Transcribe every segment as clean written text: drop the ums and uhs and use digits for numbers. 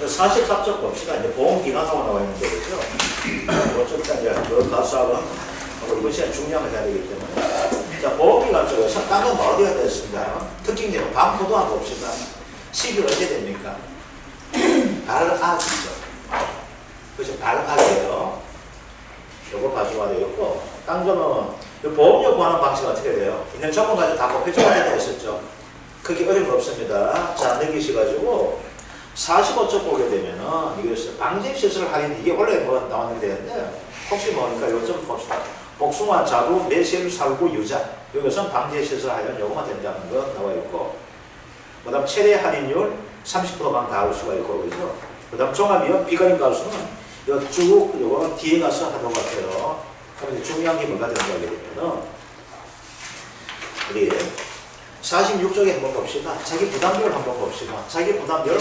44쪽 봅시다. 이제 보험기간하고 나와 있는데, 그죠? 좀 이따 이제 그 가수하고 이번 시간 중요한 걸 해야 되기 때문에. 자, 보험기간 쪽에서 딴건 어디가 됐습니다. 특징적으로 반포도한 봅시다. 10일 언제 됩니까? 발악이죠. 그죠? 발악이에요. 요거 봐줘야 되겠고, 딴 거는 보험료 구하는 방식이 어떻게 돼요? 있는 조건 가지고 다 곱해줘야 되어 있었죠. 그게 어려운 거 없습니다. 자, 넘기셔가지고 45쪽 보게 되면은 이것을 방제시설 할인, 이게 원래 뭐 나오는 게 되는데 혹시 모르니까 이거 좀 봅시다. 복숭아, 자두, 매실, 살구, 유자, 여기서는 방제시설 할인 요거만 된다는 거 나와 있고, 그 다음 최대 할인율 30%만 다 할 수가 있고, 그죠? 그 다음 종합이요, 비가림 가수는 이거 쭉 요거 뒤에 가서 하도록 같아요. 그럼 중요한 게 뭐가 된다고 하게 되면은 우리 46쪽에 한번 봅시다. 자기 부담별 한번 봅시다. 자기 부담별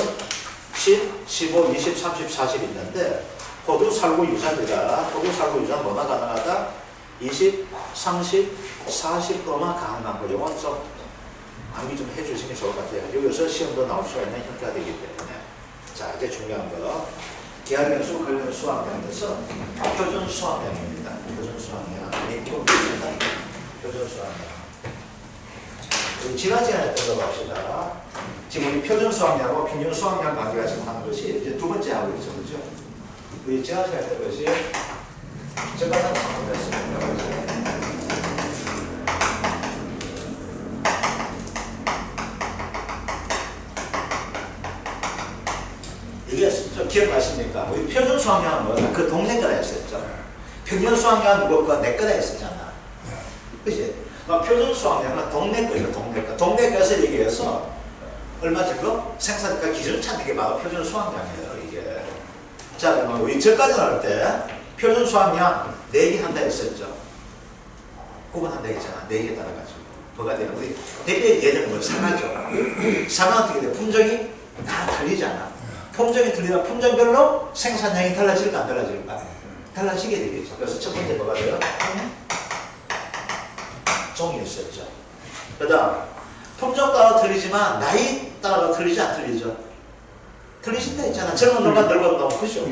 10, 15, 20, 30, 40 있는데 호두, 살구, 유자입니다. 호두, 살구, 유자 뭐만 가능하다? 20, 30, 40%만 가능한 거. 이건 좀 암기 좀 해주시면 좋을 것 같아요. 여기서 시험도 나올 수가 있는 형태가 되기 때문에. 자, 이제 중요한 거. 계약연수, 관련 수학량에서 표준 수학량입니다. 표준 수학량. 표준 수학량. 지난 시간에 했던 거 봅시다. 지금 우리 표준 수학량하고 평균 수학량 관계가 지금 하는 것이 이제 두 번째 하고 있죠. 그죠? 우리 지난 시간에 했던 것이 제가 다 잘못했습니다. 이게 좀 기억나십니까? 우리 표준 수학량은 뭐야? 그 동네 거다 했었죠. 평균 수학량은 누구 내 거다 했었잖아. 그치? 표준 수학량은 동네 거죠, 동네 거. 동네 거에서 얘기해서 얼마 정도 생산가 기준 찾는 게 바로 표준 수학량이에요, 이게. 자, 그러면 우리 저까지 나올 때 표준 수학량 4개 한다 했었죠. 구분한다 했잖아. 4개 따라가지고. 뭐가 되나? 우리 대표 예전에 뭐 사과죠. 사과 어떻게 돼? 품종이 다 틀리잖아. 품종이 틀리면 품종별로 생산량이 달라질까 안 달라질까? 달라지게 되겠죠. 그래서 첫 번째 뭐가 돼요? 종이 있었죠. 그 다음 품종 따라 틀리지만 나이 따라 틀리지 안 틀리죠? 틀리신다 했잖아. 젊은 놈과 늙은 놈, 그죠?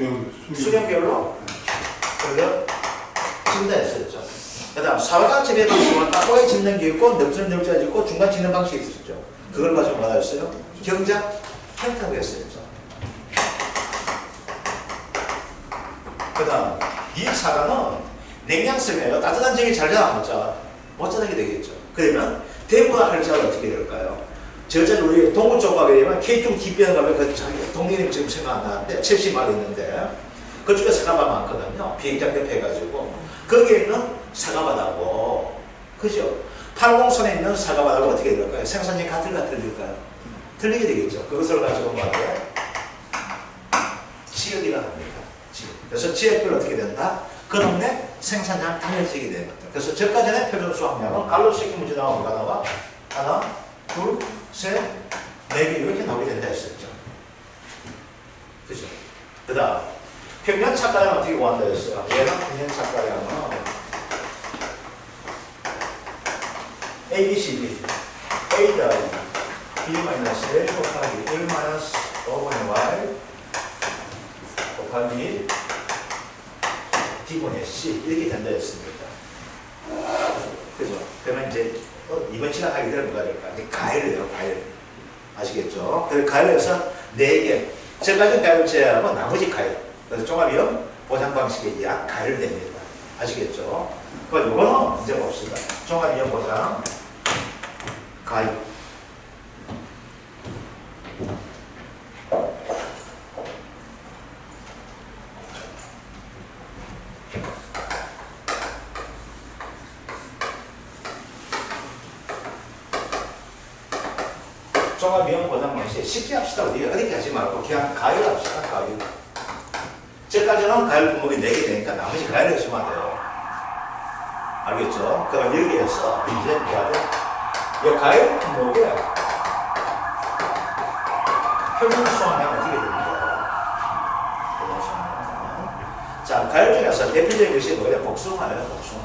수령별로 틀려진다 했었죠. 그 다음 사회가 재배 방식은 따로에 짓는 게 있고 넓적넓적 짓고 중간 짓는 방식이 있었죠. 그걸 가지고 뭐라 했어요? 경작 형태라고 했었죠. 그 다음 이 사과는 냉량성이에요. 따뜻한 지역에 잘 자라 못 자라게 되겠죠. 그러면 대부분 할자가 어떻게 될까요? 저자는 우리 동구 쪽 가게 되면 K2 DBN 가면 그 자기 동네 이름 지금 생각 안 나는데 첼시 마을 있는데 그쪽에 사과가 많거든요. 비행장 옆에 해가지고 거기에 있는 사과바다고, 그죠? 80선에 있는 사과바다고 어떻게 될까요? 생산량이 같을까 틀릴까요? 틀리게 되겠죠. 그것을 가지고 말해요. 지역이라고 합니다. 지역. 그래서 지역별로 어떻게 된다? 그 동네 생산량 달라지게 되는 것들. 그래서 저까지는 표준 수확량은 갈로시키 문제 나오면 뭐가 나와? 하나, 둘, 셋, 네 개 이렇게 나오게 된다 했었죠. 그죠? 그 다음 평균 착가량은 어떻게 구한다 했어요? 얘가 평균 착가량은 A, B, C, D A 더하기 B-1 곱하기 1 5분의 Y 곱하기 D분의 C 이렇게 된다 했습니다. 그죠? 그러면 이제 이번 시간 하게 되면 뭐가 될까? 이제 가열이에요, 가열. 아시겠죠? 그래서 가열에서 4개. 저까지는 가열 제외하고 나머지 가열. 그래서 종합위험 보장 방식에 의한 가열됩니다. 아시겠죠? 그럼 요거는 이제 봅시다. 종합위험 보장 가열. 종합위험 보장 방식 쉽게 합시다. 우리 어렵게 하지 말고 그냥 가열 합시다. 가열. 저까지는 가열 분목이 4개 되니까 나머지 가열을 하시면 돼요. 알겠죠? 그럼 여기에서 이제 뭐가 돼? 이 가열 분목에 표준 수확량 어떻게 됩니까? 표준 수확량. 자, 가열 중에서 대표적인 것이 뭐예요? 복숭아예요, 복숭아.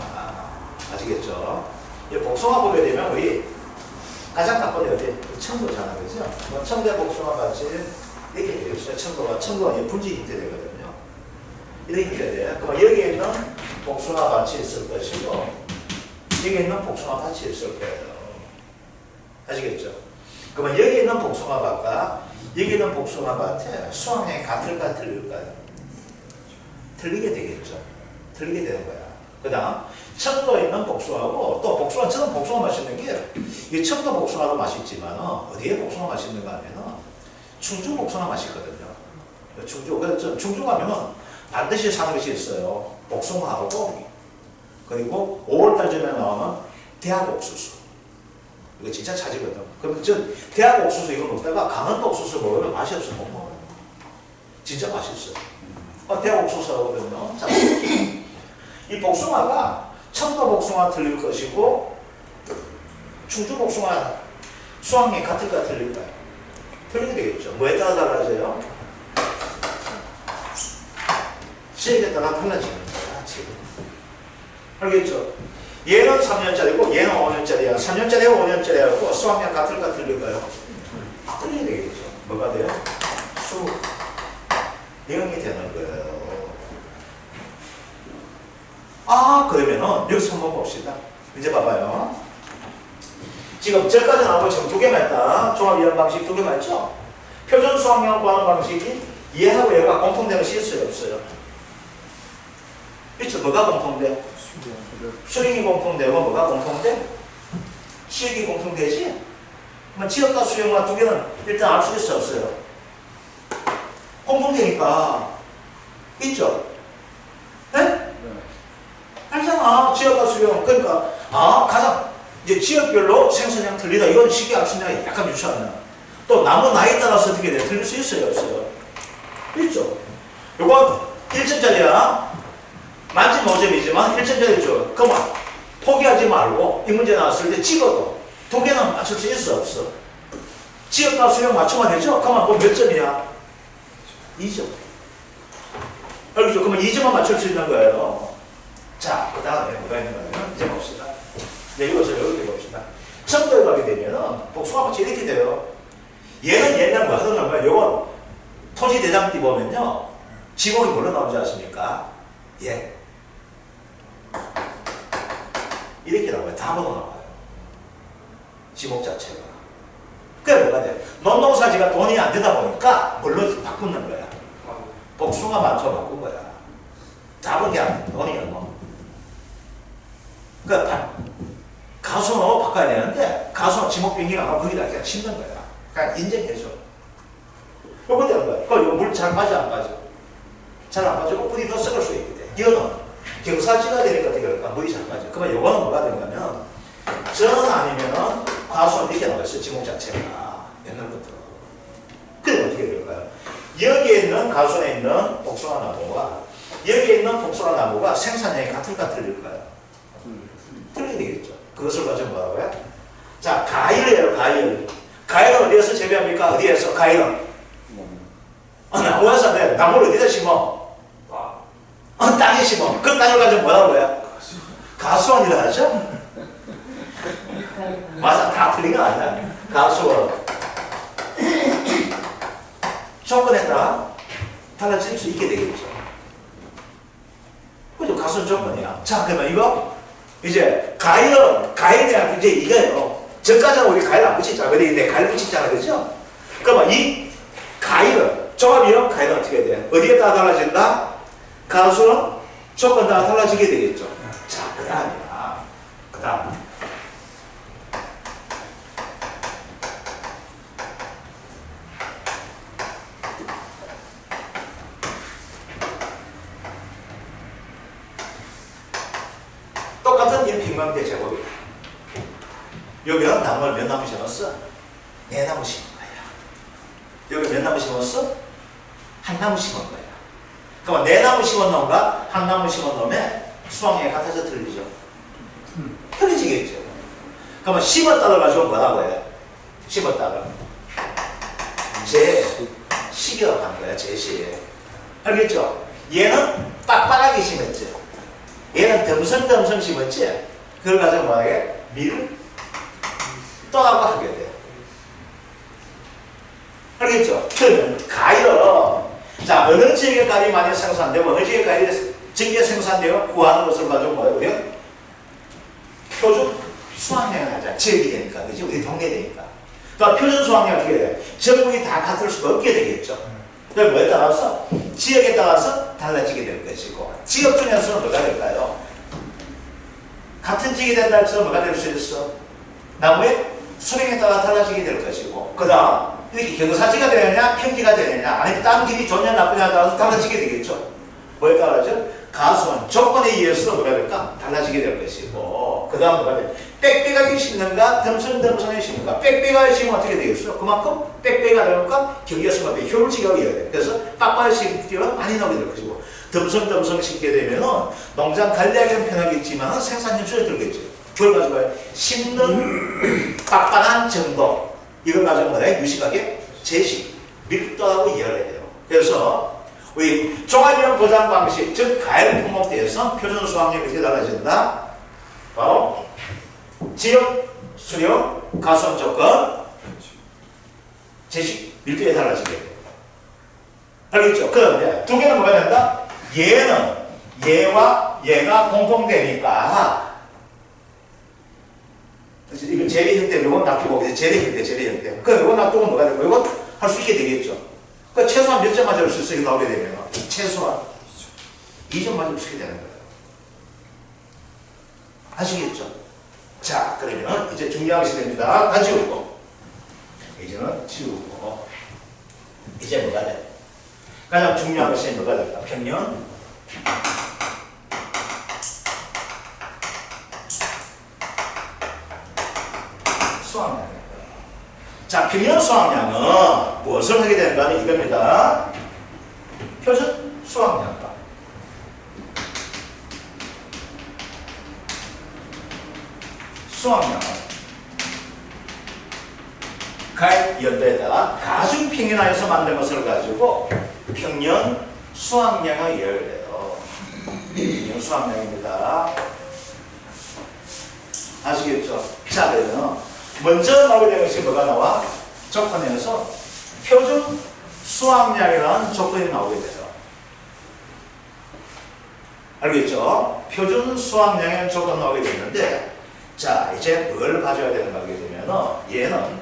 아시겠죠? 이 복숭아 보게 되면 우리 가장 나쁜 게 어디? 청도잖아, 그죠? 뭐 청대 복숭아 같이 이렇게 되겠어요. 첨가가 분지 힌트 되거든요. 이렇게 해야 돼요. 그럼 여기에 있는 복숭아 같이 있을 것이고, 여기에 있는 복숭아 같이 있을 거예요. 아시겠죠? 그러면 여기 있는 복숭아가 여기 있는 복숭아가 수학량이 같을까 틀릴까요? 틀리게 되겠죠. 틀리게 되는 거야. 그 다음 첨도에 있는 복숭아하고 또 복숭아, 저는 복숭아 맛있는 게 이 첨도 복숭아도 맛있지만 어디에 복숭아 맛있는가 하면 충주 복숭아 맛있거든요. 충주, 그래서 충주 가면은 반드시 사는 것이 있어요. 복숭아하고 그리고 5월달쯤에 나오는 대학 옥수수. 이거 진짜 차지거든. 그럼 저 대학 옥수수 이거 먹다가 강원도 옥수수 먹으면 맛이 없어 못 먹어요. 진짜 맛있어요. 대학 옥수수하거든요. 이 복숭아가 첨도 복숭아 틀릴 것이고 충주 복숭아 수확량이 같을까 틀릴까요? 틀리게 되겠죠. 뭐에 따라 달라져요? 지역에 따라 달라지는 거야. 지금. 알겠죠? 얘는 3년짜리고 얘는 5년짜리야. 3년짜리하고 5년짜리하고 수학량 같을까 틀릴까요? 틀리게 되겠죠. 뭐가 돼요? 수 0이 되는 거예요. 그러면은 여기서 한번 봅시다. 이제 봐봐요. 지금 저까지 나오고 지금 두 개만 있다. 종합이한 방식 두 개만 있죠? 표준 수학량 구하는 방식이 얘하고 얘가 공통되는 것이 있어요, 없어요? 있죠? 뭐가 공통돼? 수령이 공통되고 뭐가 공통돼? 지역이 공통되지? 그러면 지역과 수령과 두 개는 일단 알 수 있어요, 없어요? 공통되니까 있죠? 네? 알잖아. 지역과 수령. 그러니까 가장 이제 지역별로 생산량 틀리다. 이건 쉽게 알 수 있는 게 약간 유치하네. 또 나무 나이에 따라서 어떻게 돼? 틀릴 수 있어요, 없어요? 있죠? 이건 1점짜리야. 만점 5점이지만 1점짜리죠. 그만 포기하지 말고 이 문제 나왔을 때 찍어도 두 개는 맞출 수 있어, 없어? 지역과 수령 맞추면 되죠? 그만 그럼 몇 점이야? 2점. 알겠죠? 그러면 2점만 맞출 수 있는 거예요. 자, 그 다음에 뭐가 있는 거냐면 이제 봅시다. 네, 이것을 이렇게 봅시다. 첨도에 가게 되면은 복숭아같이 이렇게 돼요. 얘는 옛날 뭐 하던 거예요? 요건 토지 대장띠 보면요. 지목이 뭘로 나오는지 아십니까? 예. 이렇게 나와요. 다음으로 나와요. 지목 자체가. 그게 뭐가 돼? 논농사지가 돈이 안 되다 보니까 뭘로 바꾸는 거야? 복숭아 만초 바꾼 거야. 답은 그냥 돈이야 뭐. 그러니까 가수는 바꿔야 되는데 가수는 지목 변경이 안 하고 거기다 그냥 심는 거야. 그냥 인정해줘. 요거 되는 거야. 그럼 물 잘 빠져 안 빠져? 잘 안 빠지고 뿌리 더 썩을 수 있거든. 이거는 경사지가 되니까 어떻게 할까? 물이 잘 빠져. 그러면 요거는 뭐가 되냐면 전 아니면은 과수는 이렇게 나와 있어요. 지목 자체가 옛날부터. 그럼 어떻게 될까요? 여기에 있는 가수에 있는 복숭아 나무와 여기에 있는 복숭아 나무가 생산량이 같을까 틀릴까요? 틀리게 되겠죠. 그것을 가지고 뭐라고요? 자, 과일이에요. 과일. 과일은 어디에서 재배합니까? 어디에서? 과일은? 나무에서 내 나무를 어디다 심어? 땅에 심어. 그 땅을 가지고 뭐라고 해요? 가수원이라 하죠? 맞아. 다 틀린 거 아니야? 가수원. 조건에 따라 달라질 수 있게 되겠죠. 그죠? 가수원 조건이야. 자, 그러면 이거 이제 과일에 대한 이제 이거예요. 저까지는 우리 과일 안 붙이잖아. 근데 이제 과일 붙이잖아. 그죠? 그러면 이 과일은 종합이요? 과일은 어떻게 돼? 어디에 따라 달라진다? 가수는 조건 따라 달라지게 되겠죠. 자, 그 다음이야. 그 다음. 똑같은 1평방대 제곱이야. 여기는 나무를 몇 나무 심었어? 4나무 심은 거야. 여기 몇 나무 심었어? 1나무 심은 거야. 그러면 4나무 심은 놈과 1나무 심은 놈의 수확량이 같아서 틀리죠. 틀리지겠죠. 그러면 심었다를 가지고 뭐라고 해? 심었다를 제식이라고 하는 거야. 제식. 알겠죠? 얘는 빡빡하게 심었지. 얘는 덤성덤성 심었지. 그걸 가지고 뭐하게? 밀? 떠나고 하게 돼. 알겠죠? 그러면 가열. 자, 어느 지역에 가열이 많이 생산되고 어느 지역에 가열이 적게 생산되고 구하는 것을 가지고 뭐예요? 표준 수확량을 하자. 지역이 되니까. 그죠? 우리 동네 되니까. 그러니까 표준 수확량이 어떻게 돼요? 전국이 다 같을 수가 없게 되겠죠. 그럼 뭐에 따라서? 지역에 따라서 달라지게 될 것이고, 지역 중에서는 뭐가 될까요? 같은 지역이 된다 해서 뭐가 될 수 있어? 나무의 수명에 따라 달라지게 될 것이고, 그 다음 이렇게 경사지가 되느냐 평지가 되느냐 아니면 땅 길이 좋냐 나쁘냐에 따라서 달라지게 되겠죠. 뭐에 따라서? 가수원 조건에 의해서 뭐가 될까? 달라지게 될 것이고, 그 다음 뭐가 돼? 빽빽하게 심는가 덤성덤성하게 심는가. 빽빽하게 심으면 어떻게 되겠어? 그만큼 빽빽하게 되니까 경기가 심하게 효율지가 이어야 돼. 그래서 빡빡하게 심기가 많이 나오게 될 것이고, 덤성덤성 심게 되면은 농장 관리하기는 편하겠지만 생산량이 줄어들겠죠. 그걸 가지고 심는 빡빡한 정도, 이걸 가지고 뭐래? 유식하게 제식, 밀도하고 이해를 해야 돼요. 그래서 우리 종합이용 보장 방식, 즉 가열 품목대에서 표준 수확량이 어떻게 달라진다? 바로 지역, 수력, 가수원 조건, 제식, 밀도에 달라지게 돼요. 알겠죠? 그런데 두 개는 뭐가 된다? 얘는 얘와 얘가 공통되니까, 이거 재래 형태, 이건 놔두고, 재래 형태, 재래 형태. 그럼 이건 놔두고 뭐가 되고, 이건 할 수 있게 되겠죠. 그 최소한 몇 점 맞을 수 있어? 이거 나오게 되면. 최소한 2점 맞을 수 있게 되는 거예요. 아시겠죠? 자, 그러면 이제 중요한 시대입니다. 다 지우고. 이제는 지우고. 이제 뭐가 돼? 가장 중요한 것이 뭐가 될까? 평년. 수확량. 자, 평년 수확량은 무엇을 하게 되는가 하면 이겁니다. 표준 수확량과 수확량은 가액 연도에다가 가중 평년화해서 만든 것을 가지고 평년 수확량을 이야기해요. 평년 수확량입니다. 아시겠죠? 자, 그러면 먼저 나오게 되는 것이 뭐가 나와? 조건에서 표준 수확량이라는 조건이 나오게 돼요. 알겠죠? 표준 수확량의 조건 나오게 되는데, 자, 이제 뭘 가져야 되는가 하게 되면 얘는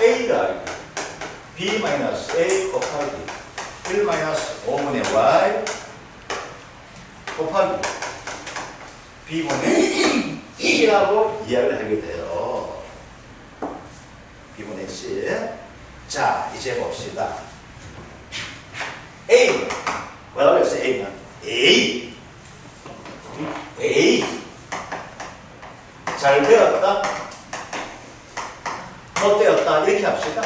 A가 B-A 곱하기 1-5분의 Y 곱하기 B분의 C라고 이야기를 하게 돼요. B분의 C. 자, 이제 봅시다. A. 뭐라고 했어요? A는? A. 잘 되었다. 못 되었다. 이렇게 합시다.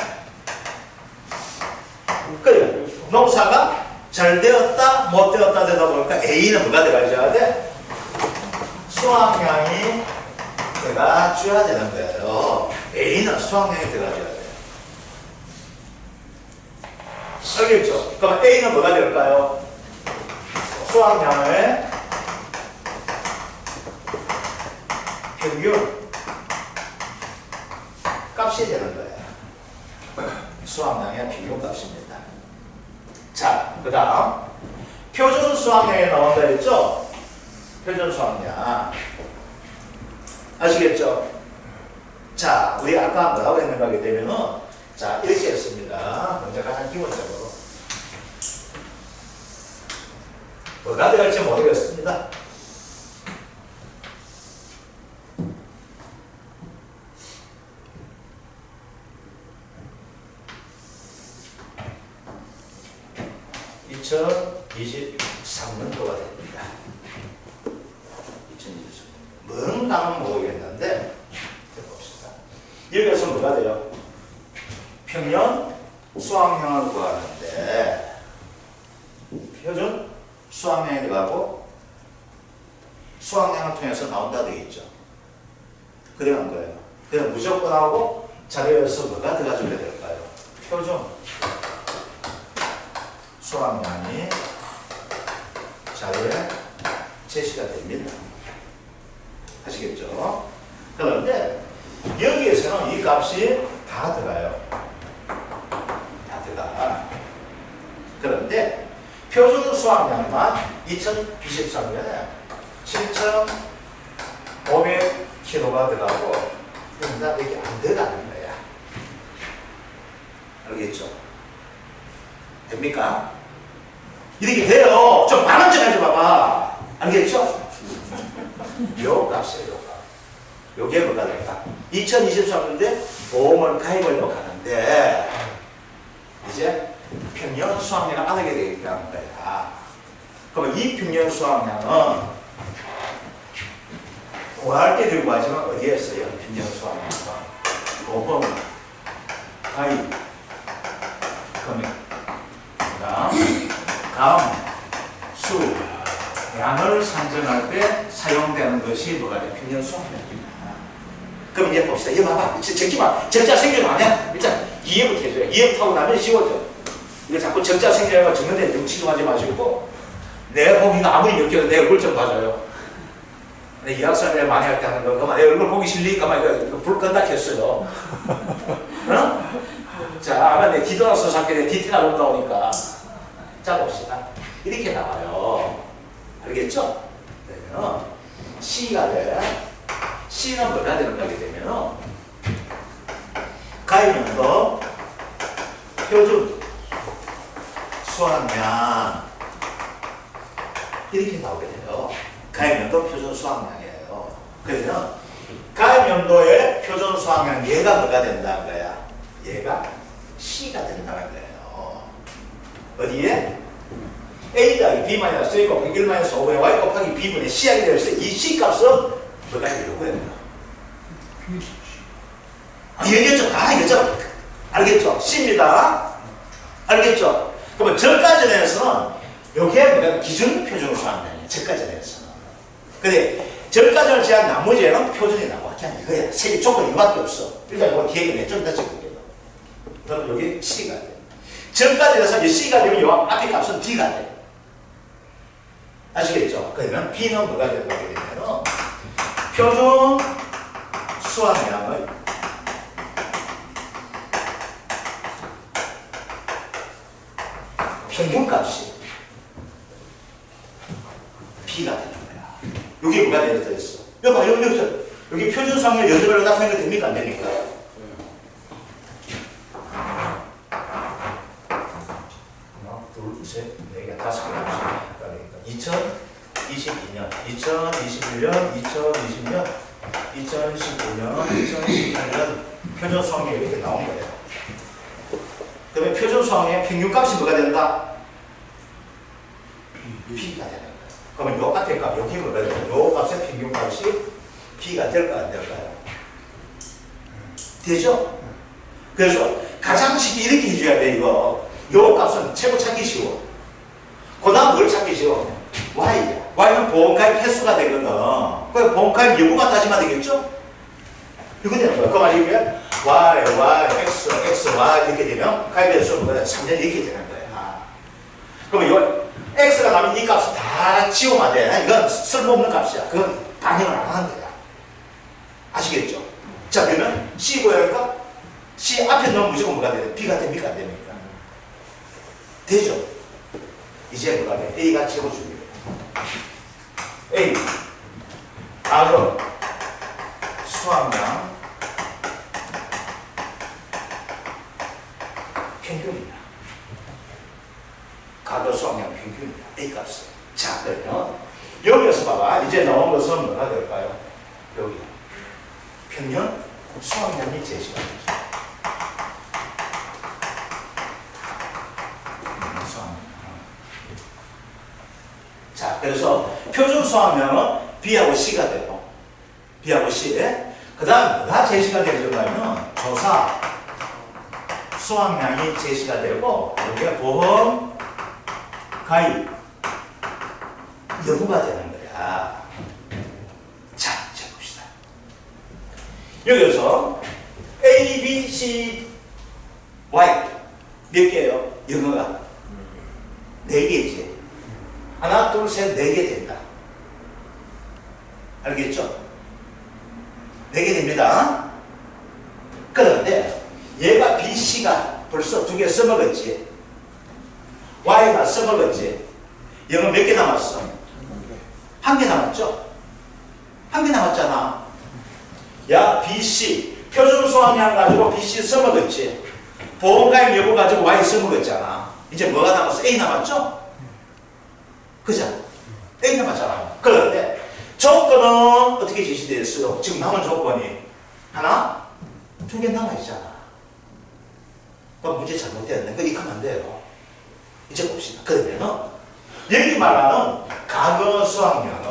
그래요. 농사가 잘 되었다, 못 되었다 되다 보니까 A는 뭐가 들어가줘야 돼? 수확량이 들어가줘야 되는 거예요. A는 수확량이 들어가줘야 돼요. 알겠죠? 그럼 A는 뭐가 될까요? 수확량의 평균 값이 되는 거예요. 수확량의 평균 값입니다. 자, 그 다음 표준 수확량에 나온다 했죠? 표준 수확량 아시겠죠? 자, 우리 아까 뭐라고 했는가 하게 되면은, 자, 이렇게 했습니다. 먼저 가장 기본적으로 뭐가 들어갈지 모르겠습니다. (2023) 2023년도가 됩니다. 2023년. 뭔가는 모르겠는데, 봅시다. 여기서 뭐가 돼요? 평년 수확량을 구하는데, 표준 수확량이 들어가고, 수확량을 통해서 나온다 되어 있죠. 그래간 거예요. 그냥 무조건 하고, 자료에서 뭐가 들어가줘야 될까요? 표준 수확량이 자료에 제시가 됩니다. 아시겠죠? 그런데 여기에서는 이 값이 다 들어가요. 그런데 표준 수확량만 2023년에 7,500kg가 들어가고 그러니까 이게 안 들어가는 거야. 알겠죠? 됩니까? 이렇게 돼요. 좀 반응 좀 해줘봐봐. 알겠죠? 요 값이에요, 요 값. 요게 뭐가 될까? 2023년인데 보험을 가입을 가는데 이제 평년 수확량을 안 하게 되겠다는 거야. 그러면 이 평년 수확량은 구할 때 들고 하지만 어디에 써요? 평년 수확량은 보험 가입 금액 수 양을 산정할 때 사용되는 것이 뭐가 돼? 평년 수확량입니다. 그럼 이제 봅시다. 이거 봐봐. 적지 마. 적자 생기면 안 해. 일단 이해부터 해줘요. 이해부터 하고 나면 쉬워져. 이거 자꾸 적자 생기는 거 적는데 너무 치중하지 마시고 내 보기가 아무리 역겨도 내 얼굴 좀 봐줘요. 내 이학생들 많이 할 때 하는 거 그만 내 얼굴 보기 싫으니까 막 이거 불 껐다 켰어요. 어? 자, 아마 내 기도나서 사건에 디테일 올라오니까 자 봅시다. 이렇게 나와요. 알겠죠? 그러면 C가 돼. C는 뭐가 되는 거게 되면 가입연도 표준 수확량 이렇게 나오게 돼요. 가입연도 표준 수확량이에요. 그러면 가입연도의 표준 수확량 얘가 뭐가 된다는 거야? 얘가 C가 된다는 거예요. 어디에? A 더하기 B 마이너스 A 곱하기 1 마이너스 5분의 Y 곱하기 B분의 C하게 되어 있어요. 이 C 값은 뭐가 되려고 해요? 얘기했죠? 이거죠? 알겠죠? C입니다. 알겠죠? 그러면 저가전에서는 요게 뭐가 기준 표준 수확량이에요. 저가전에서는. 근데 저가전을 제한 나머지에는 표준이 나와. 그냥 이거야. 세 조건이 이거밖에 없어. 일단 이거 뒤에 좀 더 적을게요. 그러면 여기 C가 돼. 저가전에서 이 C가 되면 요 앞에 값은 D가 돼. 아시겠죠? 그러면 B는 뭐가 되게 되면 표준 수확량의 평균값이 B가 되는 거야. 여기 뭐가 되어 있어? 여기 봐, 여기 표준 수확량 8배로 나타내는 거 됩니까? 안 됩니까? 하나, 둘, 셋, 네 개, 5개. 2022년, 2021년, 2020년, 2019년, 2018년 표준 수확량이 이렇게 나온 거예요. 그러면 표준 수확량의 평균값이 뭐가 된다? B가 되는 거예요. 그러면 요 앞에 값, 여기 뭐가 되는 거예요? 요 값의 평균값이 B가 될까 안 될까요? 되죠? 그래서 가장 쉽게 이렇게 해줘야 돼, 이거. 요 값은 최고 찾기 쉬워. 그 다음 뭘 찾기 쉬워? Y야. Y는 보험가입 횟수가 되거든. 그 보험가입 여부가 따지면 되겠죠? 이거 되는 거야. 그 말이 이게 Y, X, Y 이렇게 되면 가입 횟수는 3년 이렇게 되는 거야. 그러면 이거 X가 나면 이 값을 다 지우면 돼. 이건 쓸모없는 값이야. 그건 반영을 안 하는 거야. 아시겠죠? 자, 그러면 C 구하니까 C 앞에 넣으면 무조건 뭐가 돼요? B가 됩니까? 안 됩니까? 되죠? 이제 뭐가 돼? A가 채워줍니다. A 가격 수확량 평균이다. 가격 수확량 평균이다. A 값은. 자, 그러면 여기에서 봐봐. 이제 나온 것은 뭐가 될까요? 여기 평년 수확량이 제시가 되죠. 자, 그래서 표준 수확량은 B하고 C가 돼요. B하고 C. 그 다음 뭐가 제시가 되려면 조사 수확량이 제시가 되고 이게 보험 가입 여부가 되는 거야. 자, 자 봅시다. 여기서 A, B, C, Y 몇 개예요? 영어가 4개지. 하나, 둘, 셋, 4개 된다. 알겠죠? 4개 됩니다. 그런데 얘가 B, C가 벌써 2개 써먹었지. Y가 써먹었지. 영어 몇 개 남았어? 한 개 남았죠? 한 개 남았잖아. 야, BC. 표준 수학량 가지고 BC 써먹었지. 보험가입 여부 가지고 Y 써먹었잖아. 이제 뭐가 남았어? A 남았죠? 그죠? A 남았잖아. 그런데 조건은 어떻게 제시되어 있어요? 지금 남은 조건이 하나, 두 개 남아있잖아. 그럼 문제 잘못되었네. 이거 하면 안 돼요. 이제 봅시다. 그러면은 여기 말하는 과거 수학량은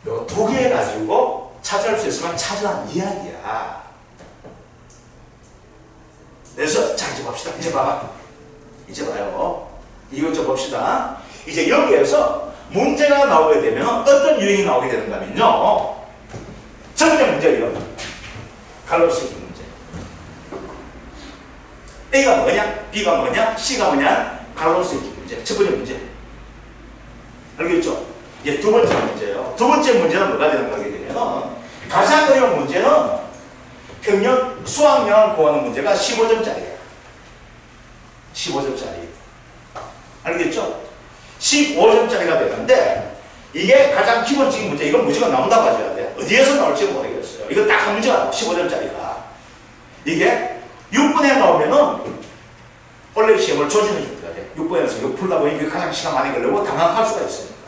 요 두 개 가지고 차지할 수 있으면 차지한 이야기야. 그래서 자 이제 봅시다. 이제 봐봐. 이제 봐요. 이거 좀 봅시다. 이제 여기에서 문제가 나오게 되면 어떤 유형이 나오게 되는가면요. 첫 번째 문제예요. 갈로스키 문제. A가 뭐냐? B가 뭐냐? C가 뭐냐? 갈로스키 문제. 첫 번째 문제. 알겠죠? 이제 두 번째 문제예요. 두 번째 문제는 뭐가 되는가 하게 되면 가장 어려운 문제는 평년 수학량을 구하는 문제가 15점짜리예요. 15점짜리. 알겠죠? 15점짜리가 되는데 이게 가장 기본적인 문제. 이건 무조건 나온다고 하셔야 돼. 어디에서 나올지 모르겠어요. 이거 딱 한 문제가 나와. 15점짜리가. 이게 6분에 나오면은 원래 시험을 조지는 형태가 돼. 6분에서 이거 풀다 보니 이게 가장 시간 많이 걸리고 당황할 수가 있습니다.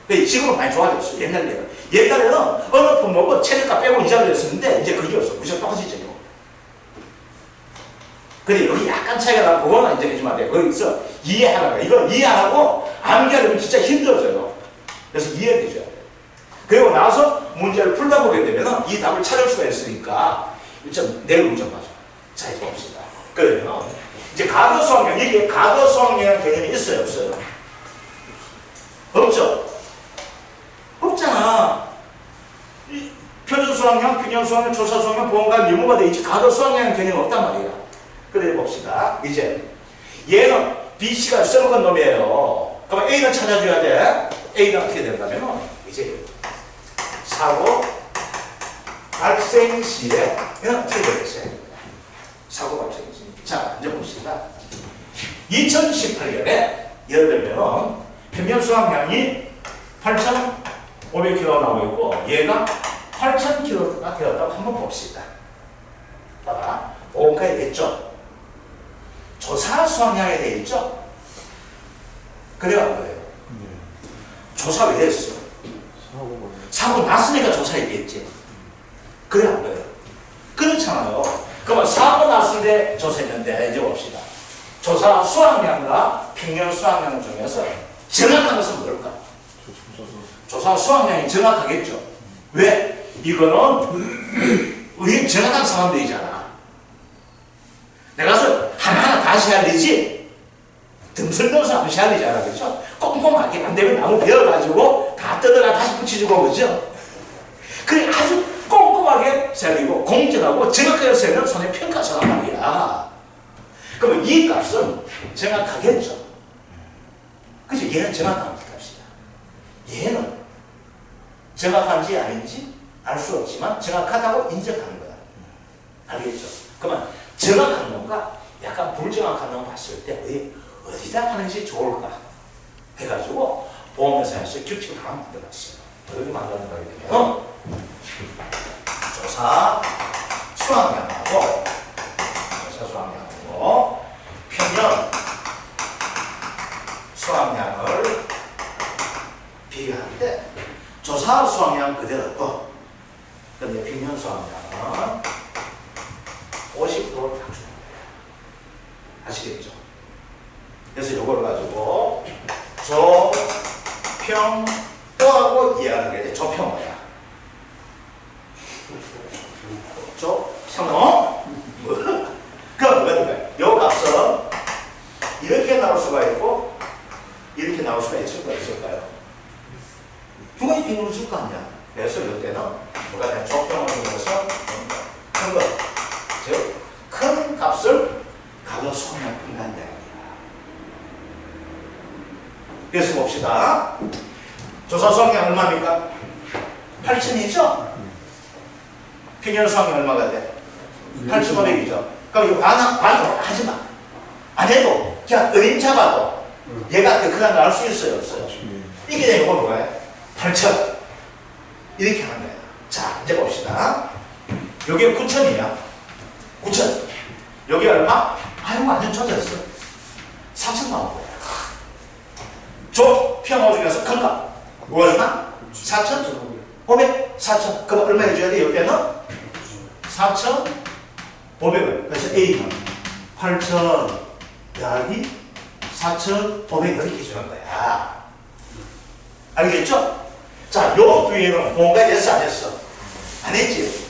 근데 지금은 많이 좋아졌어요. 옛날에는 어느 품목은 최저가 빼고 이자를 했었는데 이제 그게 없어. 무조건 똑같이죠. 근데 여기 약간 차이가 나고 그거는 이제 해주면 안 돼요. 거기서 이해하라고. 이거 이해 안 하고 암기하려면 진짜 힘들어져요. 그래서 이해해줘야 돼요. 그리고 나서 문제를 풀다 보게 되면 이 답을 찾을 수가 있으니까 좀 내일 좀 봐줘. 자, 이제 봅시다. 그러면 이제 과거 수학량, 여기에 과거 수학량 개념이 있어요, 없어요? 없죠? 없잖아. 표준 수학량, 균형 수학량, 조사 수학량, 보험과 유무가 돼 있지. 과거 수학량 개념이 없단 말이야. 그래 봅시다. 이제 얘는 BC가 써먹은 놈이에요. 그럼 A는 찾아줘야 돼. A는 어떻게 된다면 이제 사고 발생 시에 얘는 어떻게 되겠어요? 사고 발생 시. 자, 이제 봅시다. 2018년에 예를 들면 평년 수학량이 8,500kg 나오고 있고 얘가 8,000kg가 되었다고 한번 봅시다. 봐봐. 보험가에 됐죠? 조사 수학량에 되어 있죠? 그래야 안 그래요? 조사 왜 됐어? 사고 났으니까 조사에 됐지. 그래 안 그래요? 그렇잖아요. 그러면 사고 났을 때 조사했는데 이제 봅시다. 조사 수학량과 평년 수학량 중에서 정확한 것은 뭘까? 조사 수학량이 정확하겠죠. 왜? 이거는 우리 정확한 상황들이잖아. 내가 하나하나 다시 해야 되지. 듬성듬성 다시 해야 되잖아. 그렇죠? 꼼꼼하게 안 되면 나무 베어가지고 다 뜯어가 다시 붙여주고 그죠? 그래 아주 꼼꼼하게 세리고 공정하고 정확하게 세면 손해 평가서란 말이야. 그러면 이 값은 정확하겠죠. 그죠? 얘는 정확한 값이다. 얘는 정확한지 아닌지 알 수 없지만 정확하다고 인정하는 거야. 알겠죠? 그러면 정확한 놈과 약간 불정확한 놈 봤을 때 어디다 하는 것이 좋을까 해가지고 보험회사에서 규칙을 하나 만들었어요. 어떻게 만드는 거예요? 조사 수학량하고 평년 수학량을 비교하는데 조사 수학량 그대로고 그런데 평년 수학량은 50%를 다 주는 거예요. 아시겠죠? 그래서 이걸 가지고 조평도하고 이해하게 돼. 조평 뭐야? 조평? 그럼 뭐가 될까요? 요 값은 이렇게 나올 수가 있고 이렇게 나올 수가 있을 거 있을까요? 두 가지 비율을 줄 거 아니야. 그래서 이때는 뭐가 돼? 조평을 통해서 큰 거, 즉 큰 값을 과거 수학량 분간다. 그래서 봅시다. 조사 수학량 얼마입니까? 8,000이죠? 평년 수학량 얼마가 돼? 8,500이죠. 그럼 이거 하지 마. 안 해도 그냥 어림 잡아도 얘가 더 크다는 걸 알 수 있어요, 없어요? 이게 되면 이건 뭐예요? 8,000. 이렇게 하는 거예요. 자, 이제 봅시다. 여기가 9,000이야. 9,000. 여기 얼마? 아유, 완전 젖었어. 4,000 나온 거야. 피아노 중에서 큰 값. 얼마? 4,000? 500? 4,000. 그럼 얼마 해줘야 돼? 여기에는? 4,500원. 그래서 A는 8,000 더하기 4,500 이렇게 해주는 거야. 알겠죠? 자, 요 뒤에는 뭔가 됐어, 안 했어? 안 했지?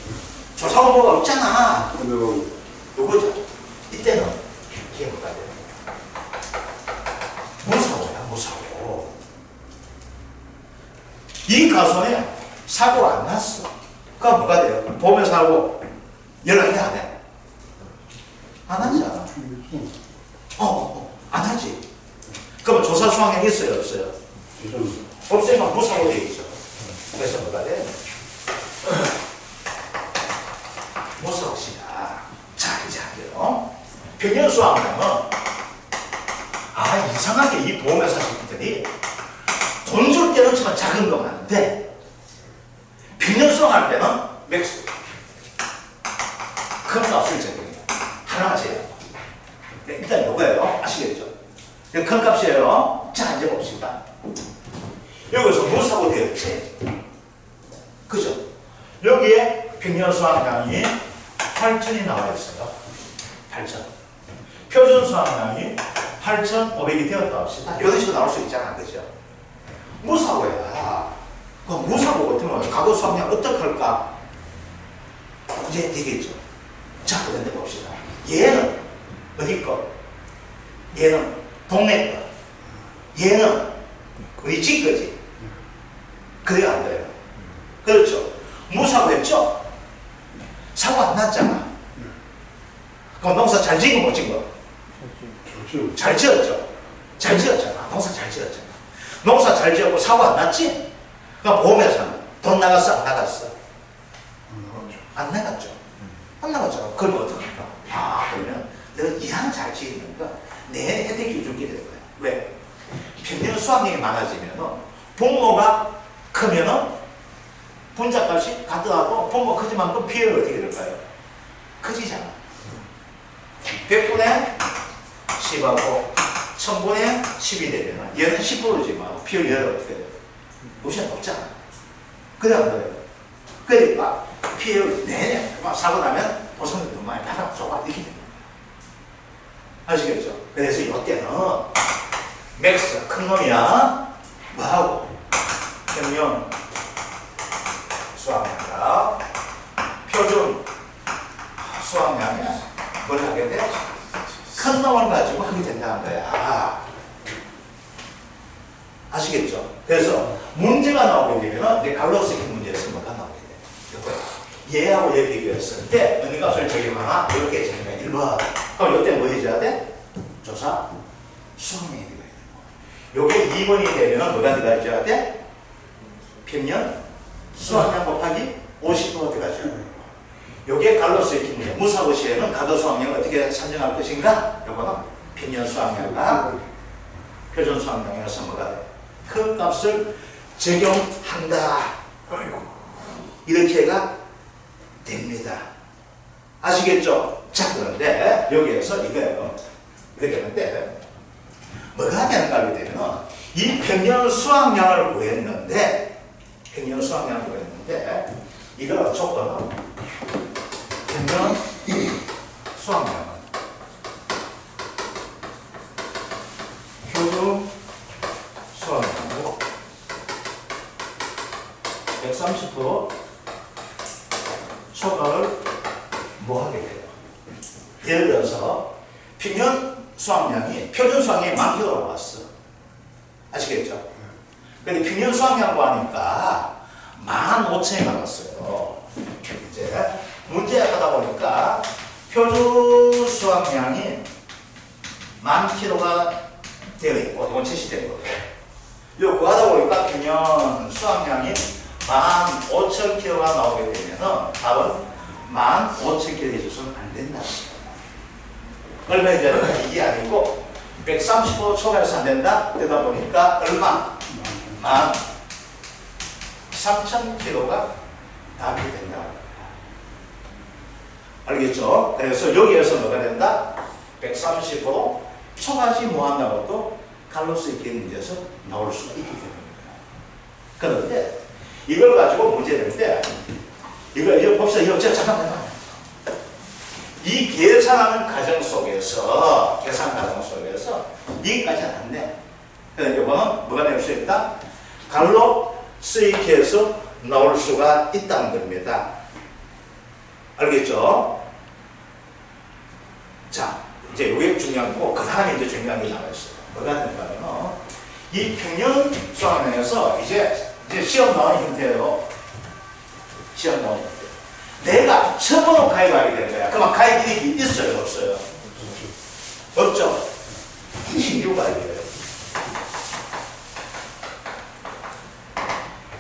조사가 뭐가 없잖아. 요거죠. 이때는 이게 뭐가 돼요? 무사고야, 무사고. 이 가손에 사고가 안 났어. 그럼 뭐가 돼요? 보면 사고 연락이 안 해? 안 하잖아. 안 하지. 그러면 조사 수확량이 있어요, 없어요? 없으면 무사고 돼 있죠. 그래서 뭐가 돼? 무사고시다. 자, 이제 할게요. 평균 수확량은 이상하게 이 보험회사 새끼들이 돈 줄 때는 정말 작은 거 많은데 평균 수확할 때는 맥스 큰 값을 적용해요. 하나가 제일. 네, 일단 요거예요. 아시겠죠? 큰 값이에요. 자, 이제 봅시다. 여기서 무사고 되었지. 그죠? 여기에 평균 수확량이 8,000이 나와 있어요. 8,000. 표준 수확량이 8,500이 되었다 합시다. 이런 식으로 나올 수 있잖아. 그죠? 무사고야. 그 무사고 같으면 과거 수확량 어떻게 할까? 이제 되겠죠. 자, 그런데 봅시다. 얘는 어디 거? 얘는 동네 거. 얘는 우리 집 거지. 그래야 안 돼요. 그렇죠. 무사고 했죠? 사고 안 났잖아. 그럼 농사 잘 지은 거 못 지은 거? 잘 지었죠. 잘 지었잖아. 농사 잘 지었잖아. 농사 잘 지었고 사고 안 났지? 그럼 보험회사는 돈 나갔어? 안 나갔어? 안 나갔죠. 안 나갔잖아. 그러면 어떡할까? 그러면 내가 이왕 잘 지으니까 내 혜택이 줄게 되는 거야. 왜? 평균 수확량이 많아지면 분모가 크면은 분자값이 같더라도 분모 크지만큼 비율이 어떻게 될까요? 커지잖아. 100분의 10하고 1000분의 10이 되면 얘는 10%지만 비율 얘는 어떻게 돼요? 무시는 없잖아. 그래 안 그래요? 그러니까 비율 내내 사고 나면 보상을 더 많이 받아 줘봐 이렇게 됩니다. 아시겠죠? 그래서 이때는 맥스 큰 놈이야 뭐하고 평균 수확량과 표준 수확량에 뭘 하게 돼? 큰 놈을 가지고 하게 된다는 거야. 아시겠죠? 그래서 문제가 나오게 되면 이제 갈로스키 문제에서 뭐가 나오게 돼? 이거야. 얘하고 얘 비교했을 때 어느 값을 적용하나 이렇게 적용해. 1번. 그럼 이때 뭐 해줘야 돼? 조사 수확량이 되어야 되고. 요게 2번이 되면 뭐가 들어가줘야 돼? 평균 수확량 곱하기 50% 들어가줘야 되고. 요게 갈로스키 문제. 무사고 시에는 가도 수확량을 어떻게 산정할 것인가? 요거는 평균 수확량과 표준 수확량이라서 뭐가 돼? 큰 값을 적용한다. 이렇게가 됩니다. 아시겠죠? 자, 그런데 여기에서 이거예요. 이렇게 하는데 뭐가 되는가 하게 되면 이 평균 수확량을 구했는데 이거 조건은 평균 수확량은 표준 수확량으로 130% 초과를 뭐 하게 돼요? 예를 들어서 평균 수확량이 표준 수확량이 10,000kg가 나왔어. 아시겠죠? 근데 평균 수확량 구하니까 15,000이 나왔어요. 이제 문제 하다 보니까 표준 수확량이 10,000kg가 되어 있고 이건 제시된 거고. 이거 구하다 보니까 평균 수확량이 15,000kg가 나오게 되면은 답은 15,000개 해줘서는 안 된다. 얼마 해줘야 된다? 이게 아니고 135 초과해서 안 된다? 되다 보니까 얼마? 13,000kg가 답이 된다. 알겠죠? 그래서 여기에서 뭐가 된다? 130으로 초가지 무한량으로도 칼로스 있게 문제에서 나올 수가 있기 때문입니다. 그런데 이걸 가지고 문제 낼 때 이거 봅시다. 이거 잠깐만요. 이 계산 과정 속에서 여기까지는 안 돼. 그러니까 이거는 뭐가 낼 수 있다? 갈로 쓰이케에서 나올 수가 있다는 겁니다. 알겠죠? 자, 이제 이게 중요한 거고, 그 다음에 이제 중요한 게 나와있어요. 뭐가 되냐면, 이 평균 수학량에서 이제 시험 나오는 형태예요. 시험 나오는 형태. 내가 처음으로 가입하게 된 거야. 그러면 가입 이익이 있어요? 없어요? 없죠? 신규 가입이에요.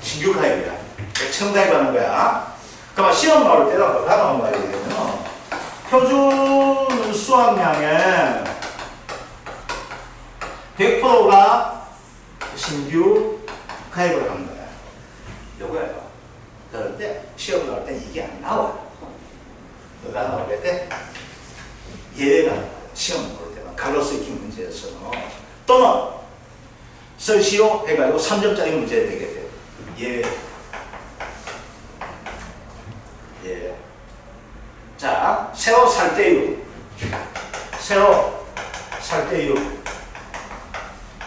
신규 가입이야. 처음 가입하는 거야. 그러면 시험 나올 때는 뭐가 나온 거야? 표준 수학량의 100%가 신규 가입을 하는 거야. 요거예요. 그런데 시험 나올 때 이게 안 나와. 뭐가 나오게 돼? 예외가 나와. 시험 나올 때는 갈로스 익힌 문제에서는 또는 설시오 해가지고 3점짜리 문제 되게 돼. 예외. 예. 자, 새우 살대육. 새우 살대육.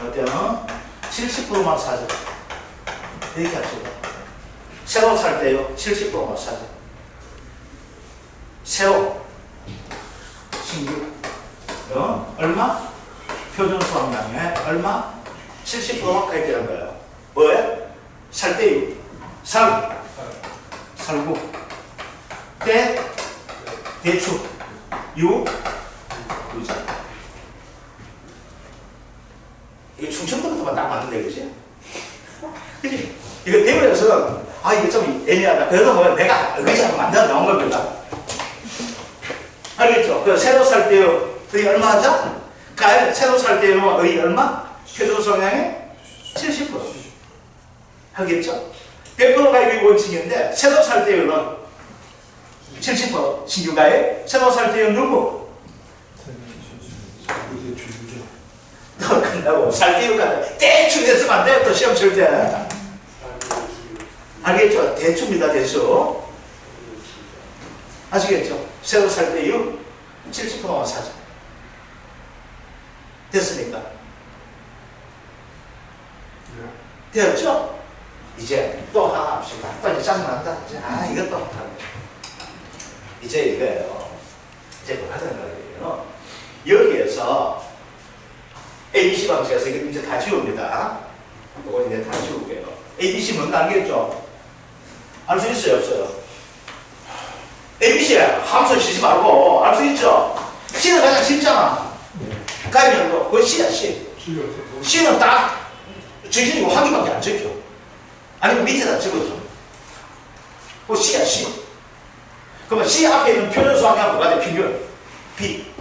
그때는 70%만 사죠. 이렇게 합시다. 새우 살대육 70%만 사죠. 새우 신규. 얼마? 표준 수학량에 얼마? 70%만 가입되는 거예요. 뭐에? 살대육. 살구. 대추. 유자. 이게 충청도부터만 딱 맞는데, 그지? 그지? 이거 대구에서는, 이거 좀 애매하다. 그래도 뭐 내가 의자로 만들어 나온 겁니다. 알겠죠? 그 새로 살 때요. 그게 얼마 하죠? 새로 살 때요. 의 얼마? 표준 성향의 70%. 하겠죠? 100% 가입이 원칙인데, 새로 살 때요는 70% 신규 가입. 새로 살 때요 누구? 또 끝나고 살 때요가 대충 했으면 안 돼요. 또 시험 칠 때. 알겠죠? 대충입니다. 대충. 아시겠죠? 새로 살 때요 70%만 사죠. 됐습니까? 되었죠? 이제 또 하나 합시다. 또 이제 짜증난다. 이제 이것도 못하네. 이제 이거예요. 이제 뭐 하자는 거예요. 여기에서 ABC 방식에서 이제 다 지웁니다. 이거 이제 다 지울게요. ABC 뭔가 알겠죠? 알 수 있어요? 없어요? ABC 함수 쉬지 말고 알 수 있죠? C는 가장 쉽잖아. 가입면도 그건 C야 C. C는 딱 정신이고 확인밖에 안 적혀. 아니면 밑에다 적어줘. 그거 C야 C. 그러면 C 앞에 있는 표준 수학량 뭐가 돼? 평균 B.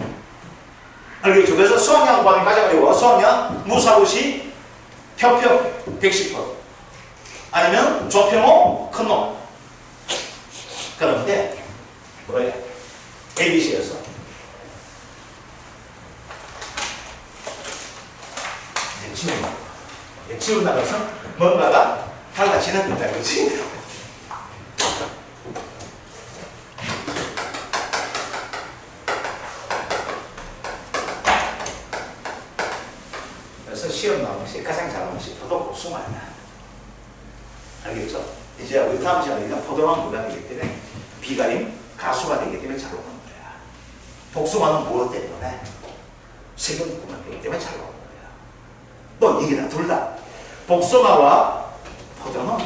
알겠죠? 그래서 수학량 구하는 가져가지고 수학량 무사고시 표평 110%. 아니면 조평호 큰 놈. 그런데 뭐야? ABC에서 지우고 나가서 뭔가가 달라지는 거다. 그렇지? 그래서 시험 나오는 것이 가장 잘 나오는 것이 포도 복숭아야. 알겠죠? 이제 우리 다음 시간에 포도는 뭐가 되기 때문에 비가림 가수가 되기 때문에 잘 오는 거야. 복숭아는 무엇 때문에? 세균구만 되기 때문에 잘 오는 거야. 또 이게 다 둘 다 복숭아와 포도는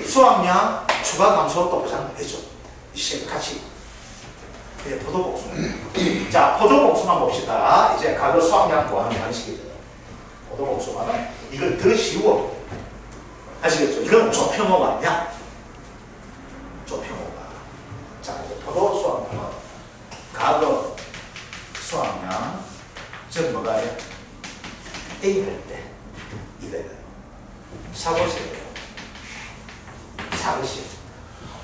수확량 추가 감소 또 보장되죠. 이 같이. 포도 복숭아. 자, 포도 복숭아 봅시다. 이제 과거 수확량 구하는 방식이죠. 포도 복숭아는 이걸 더 쉬워. 아시겠죠? 이건 조평호가 아니야. 조평호가. 자, 이제 포도 가로 수학량 즉 뭐가 돼? A 할 때 이래요. 사고시예요. 사고시.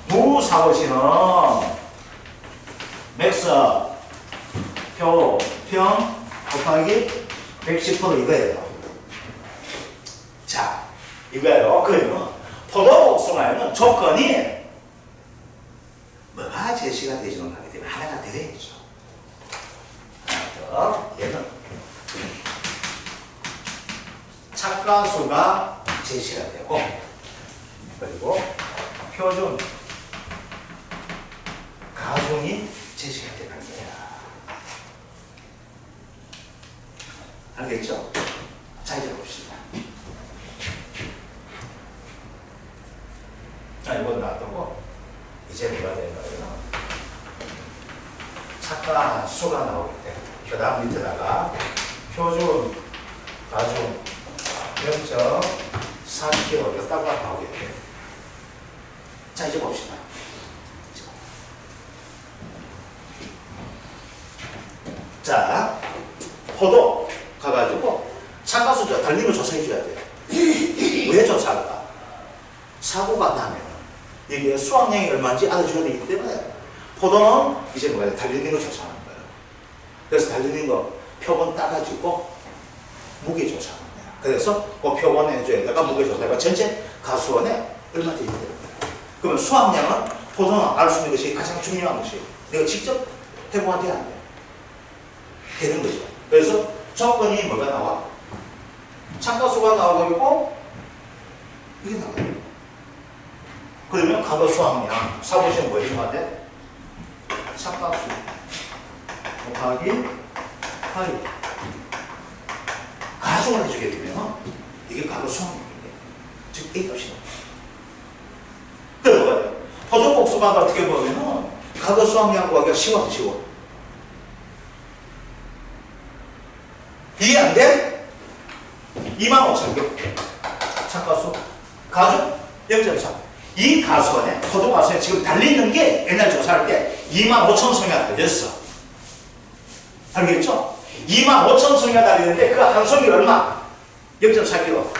무사고시는 맥스 표평 곱하기 110% 이거예요. 자, 이거예요. 그러면 포도복숭아에는 조건이 뭐가 제시가 되지는 않기 때문에 하나가 되어야죠. 하나 더, 얘는 착가수가 제시가 되고, 그리고 표준 가중이 제시가 되는 거야. 알겠죠? 자, 이제 봅시다. 자, 이건 놔두고, 이제 뭐가 되는 거예요? 착가수가 나오겠대. 그 다음 밑에다가 표준 가중 0.4kg 딱 나오겠대. 자, 이제 봅시다. 자, 포도 가가지고 착가수죠. 달림을 조사해줘야 돼요. 왜 조사할까? 사고가 나면 이게 수확량이 얼마인지 알아줘야 되기 때문에 포도는 이제 뭐야? 달리는 거 조사하는 거예요. 그래서 달리는 거 표본 따가지고 무게 조사하는 거예요. 그래서 그 표본에 해줘야 무게 조사가 전체 가수원에 얼마 되기 때문에 그러면 수확량은 포도는 알 수 있는 것이 가장 중요한 것이에요. 내가 직접 해보면 돼, 안 돼? 되는 거죠. 그래서 조건이 뭐가 나와? 착가수가 나오고 있고 이게 나와요. 그러면 가도 수확량 사보시면 뭐 해줘야 돼? 착가수 곱하기 8 가중을 해주게 되면 이게 가도 수확량인데 즉 A 값이 나와요. 그래 뭐가 돼요? 포도복숭아가 어떻게 보면은 가도 수확량 구하기가 쉬워 안 쉬워? 이해 안 돼? 25,000개 착가수 가중 0.3 이 가수원에 포도 가수원에 지금 달리는 게 옛날 조사할 때 25,000송이가 달렸어. 알겠죠? 25,000송이가 달리는데 그 한 송이 얼마? 0.4kg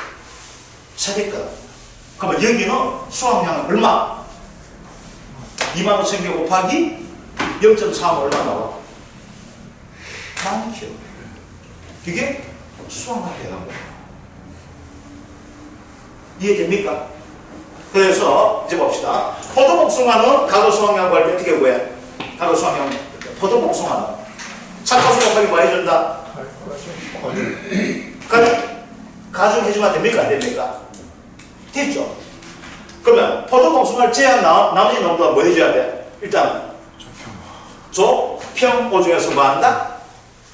400g. 그러면 여기는 수확량은 얼마? 25,000개 곱하기 0.3 얼마 나와? 10,000kg. 이게 수확량 되는 거예요. 이해됩니까? 그래서 이제 봅시다. 포도복숭아는 가도 수확량 구할 때 어떻게 구해? 가도 수확량 포도복숭아는 착가수 곱하기 뭐 해준다? 가중해주면 됩니까? 안 됩니까? 됐죠? 그러면 포도복숭아를 제한 나머지 놈도 뭐 해줘야 돼? 일단 조평 중에서 뭐 한다?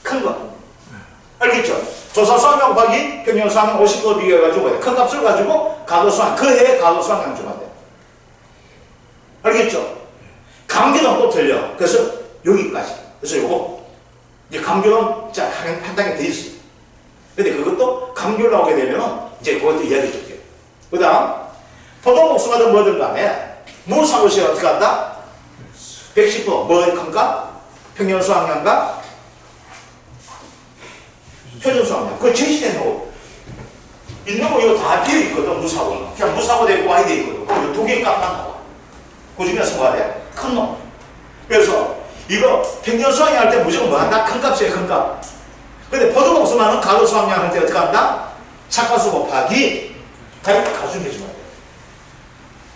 큰 거. 알겠죠? 조사 수확량 곱하기 평균 수확량 50% 비교해가지고 큰 값을 가지고 가도 수확 그 해에 가도 수확량 주면 돼. 알겠죠? 감귤은 또 틀려. 그래서 여기까지. 그래서 요거 이제 감귤은 자 한 단계 더 있어. 근데 그것도 감귤 나오게 되면 이제 그것도 이야기해 줄게. 그 다음 포도복숭아든 뭐든 간에 무사고시에 어떻게 한다? 110% 뭐 큰가? 평균 수확량과 표준 수확량. 그거 제시된 거. 있는 거 이거 다 비어 있거든, 무사고는. 그냥 무사고 되고 Y 돼 있거든. 그럼 두 개의 값만 나와. 그 중에서 뭐가 돼? 큰 놈. 그래서 이거 평균 수확량 할 때 무조건 뭐 한다? 큰 값이에요, 큰 값. 근데 포도복숭아는 가도 수확량 할 때 어떻게 한다? 착가수 곱하기 가중해주면 돼.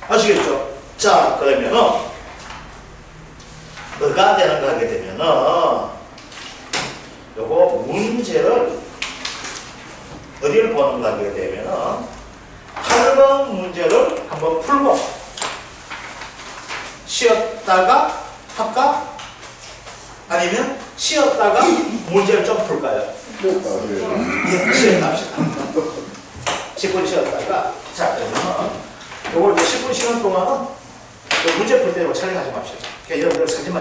아시겠죠? 자, 그러면은 뭐가 되는가 하게 되면은 요거 문제를 어디를 보는가 하게 되면은 8번 문제를 한번 풀고 쉬었다가 할까? 아니면 쉬었다가 문제를 좀 풀까요? 예, 쉬었다 합시다. 10분 쉬었다가 자, 그러면 요걸 이제 10분 쉬는 동안은 문제 풀 때로 촬영하지 맙시다. 여러분들 사진만